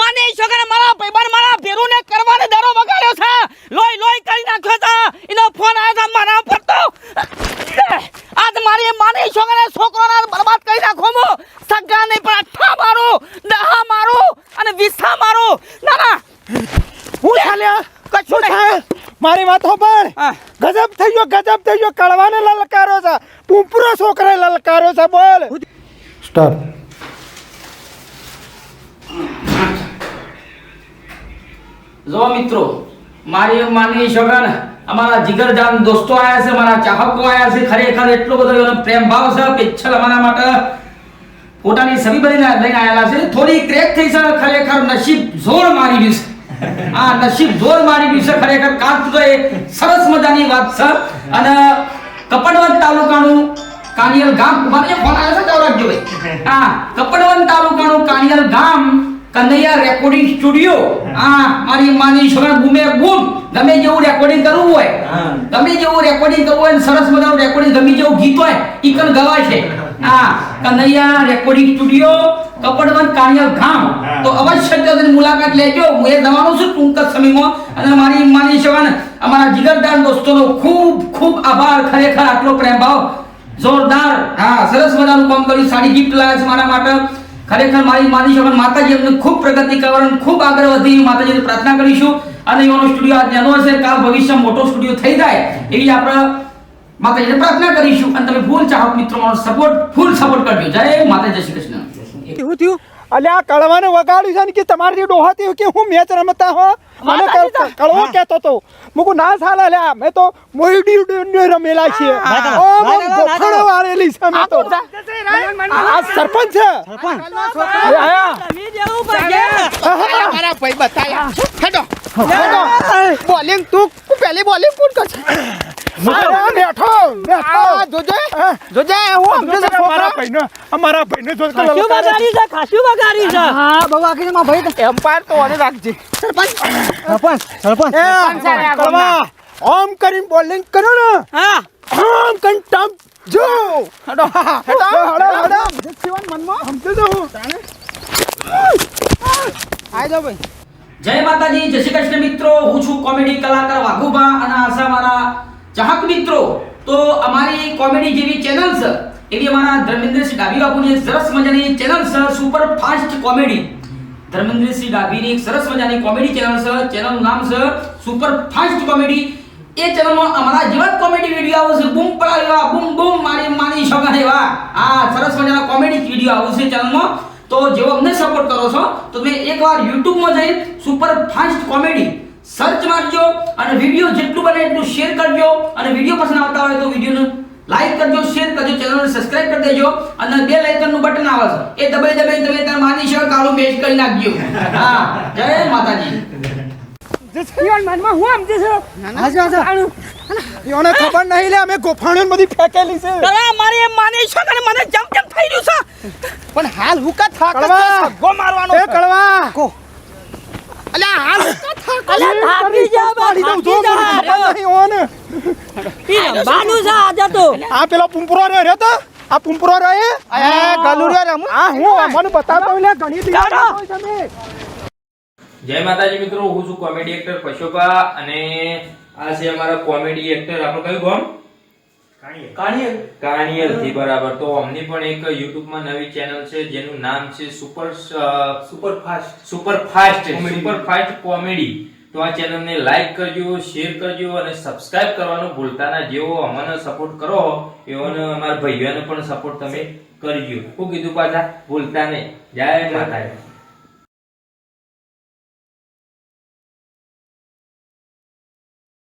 માને છોકરા મારા ભાઈબંધ મારા ભેરુને કરવાને દરો વગાડ્યો છે લોય લોય કરી નાખ્યો છે એનો ફોન આવ્યો છે મારા પર તો આજ મારી માને છોકરાને બરબાદ કરી નાખો મો સગા નહીં પણ અઠ્ઠા મારું દહા મારું અને 20 મારું ના ના હું ચાલ્યા કશું નહીં મારી વાત હોબર ગજબ થઈ ગયો કળવાને લલકારો છે પૂંપરો છોકરે લલકારો છે બોલ સ્ટોપ જો મિત્રો મારી માની છોકરાને અમારા જીગરજાન દોસ્તો આયા છે મારા ચાહકો આયા છે ખરેખર એટલો બધો એનો પ્રેમ ભાવ છે પેચ્છલ અમારા માટે પોતાની સભી બનીને લઈને આયેલા છે થોડી ક્રેક થઈ છે ખરેખર નસીબ જોર મારી ગયું છે આ નસીબ જોર મારી ગયું છે ખરેખર કાંત તો એ સરસ મજાની વાત છે અને કપડવંત તાલુકાનું કાનિયલ ગામ મારે ફોન આવ્યો છે તો રાખજો ભાઈ હા કપડવંત તાલુકાનું કાનિયલ ગામ કનૈયા રેકોર્ડિંગ સ્ટુડિયો મારી માની છોકરા બૂમે બૂમ ગમે જેવું રેકોર્ડિંગ કરવું હોય સરસ મજાનું રેકોર્ડિંગ ગમે જેવું ગીત હોય ઈ કન ગવાય છે કનૈયા રેકોર્ડિંગ સ્ટુડિયો કપડવંત કાનિયલ ગામ તો અવશ્ય તેની મુલાકાત લેજો હું એ જવાનું છું ટૂંક જ સમયમાં અને મારી માની છોકરા અમારા જીગરદાર દોસ્તોનો ખૂબ ખૂબ આભાર ખરેખર આટલો પ્રેમ ભાવ જોરદાર સરસ મજાનું કામ કર્યું સાડી ગિફ્ટ લાવ્યા છે મારા માટે ખરેખર મારી માની છોકરા માતાજી એમને ખૂબ પ્રગતિ કરવાનું ખૂબ આગળ વધી માતાજીને પ્રાર્થના કરીશું અને એનો સ્ટુડિયો આજ નાનો હશે કાલ ભવિષ્યમાં મોટો સ્ટુડિયો થઈ જાય એવી આપણે માતાજીને પ્રાર્થના કરીશું અને તમે ફૂલ ચાહક મિત્રો ફૂલ સપોર્ટ કરજો જય માતા જય શ્રી કૃષ્ણ કેવું થયું અલ્યા કળવાને વગાડ્યું છે ને કે તમારી ડોહાતી કે હું મેચ રમતા હો મને કળવો કહેતો તો મુકુ ના સાલા લ્યા મે તો મોઈડી રમેલા છે ઓ ગોખણો વાળેલી છે મે તો આ સરપંચ છે તમે જેવું ભાગે મારા ભાઈ બતાયા હેડો બોલિંગ તું પહેલી બોલિંગ કોણ કરશે મારા બેઠો જોજે હું અમારા ભાઈને જો ખાસું બગાડી છે હા બાબા કે માં ભાઈ એમ્પાયર તો ઓને રાખજે સરપંચ ઓમ કરીને બોલિંગ કરો ને ઓમ કરીને ટમ જો હેડો જીવન મનમાં સમજે તો હું આઈ જાવ ભાઈ જય માતાજી જય શ્રી કૃષ્ણ મિત્રો હું છું કોમેડી કલાકાર વાઘુબા અને આશા મારા ચાહક મિત્રો તો અમારી કોમેડી જેવી ચેનલ છે એવી અમારા ધર્મેન્દ્રસિંહ ડાભી બાપુની સરસ મજાની ચેનલ છે સુપર ફાસ્ટ કોમેડી ધર્મેન્દ્રસિંહ ડાભીની સરસ મજાની કોમેડી ચેનલ છે ચેનલનું નામ છે સુપર ફાસ્ટ કોમેડી એ ચેનલમાં અમારા જેવા કોમેડી વિડિયો આવશે બૂમ પડાવ્યા બૂમ બૂમ મારી માની છોકરા એવા સરસ મજાના કોમેડી વિડિયો આવશે ચેનલમાં તો જેવો અમને સપોર્ટ કરો છો તો તમે એકવાર YouTube માં જઈને સુપર ફાસ્ટ કોમેડી સર્ચ મારજો અને વિડિયો જેટલું બને એટલું શેર કરજો અને વિડિયો પસંદ આવતા હોય તો વિડિયોને લાઈક કરજો શેર કરજો ચેનલને સબસ્ક્રાઇબ કરી દેજો અને બેલ આઇકનનું બટન આવે છે એ દબાઈ તમે તાર માની છો કાળું મેચ કરી નાખજો જય માતાજી જીવન મનમાં હું સમજે છે યોને ખબર નહીં લે અમે ગોફાણો બધી ફેકેલી છે મારી માની છો કે મને જમ થઈ રહ્યું છે પણ હાલ હુકા થાક ગો મારવાનો એ કળવા કો અલ્યા હાલ હુકા થાક અલ્યા થાકી જા પાડી દઉં જો ખબર નહીં ઓને ઈ રંબાનું છે આજે તો આ પેલો પુંપરો રહ્યો તો આ પુંપરો રહે એ ગલુરિયા રમ હું મને બતાવતો લે ઘણી દીકરી તમે જય માતાજી મિત્રો હું છું કોમેડી એક્ટર પશોપા અને આ છે અમારા કોમેડી એક્ટર આપણું કયું ગામ કાણિયલ થી બરાબર તો અમની પણ એક YouTube માં નવી ચેનલ છે જેનું નામ છે સુપર ફાસ્ટ કોમેડી તો આ ચેનલને લાઈક કરજો શેર કરજો અને સબસ્ક્રાઇબ કરવાનું ભૂલતા ના જેવો અમને સપોર્ટ કરો એવોને અમારા ભાઈઓને પણ સપોર્ટ તમે કરજો હું કીધું પાછા ભૂલતા નહીં જય માતાજી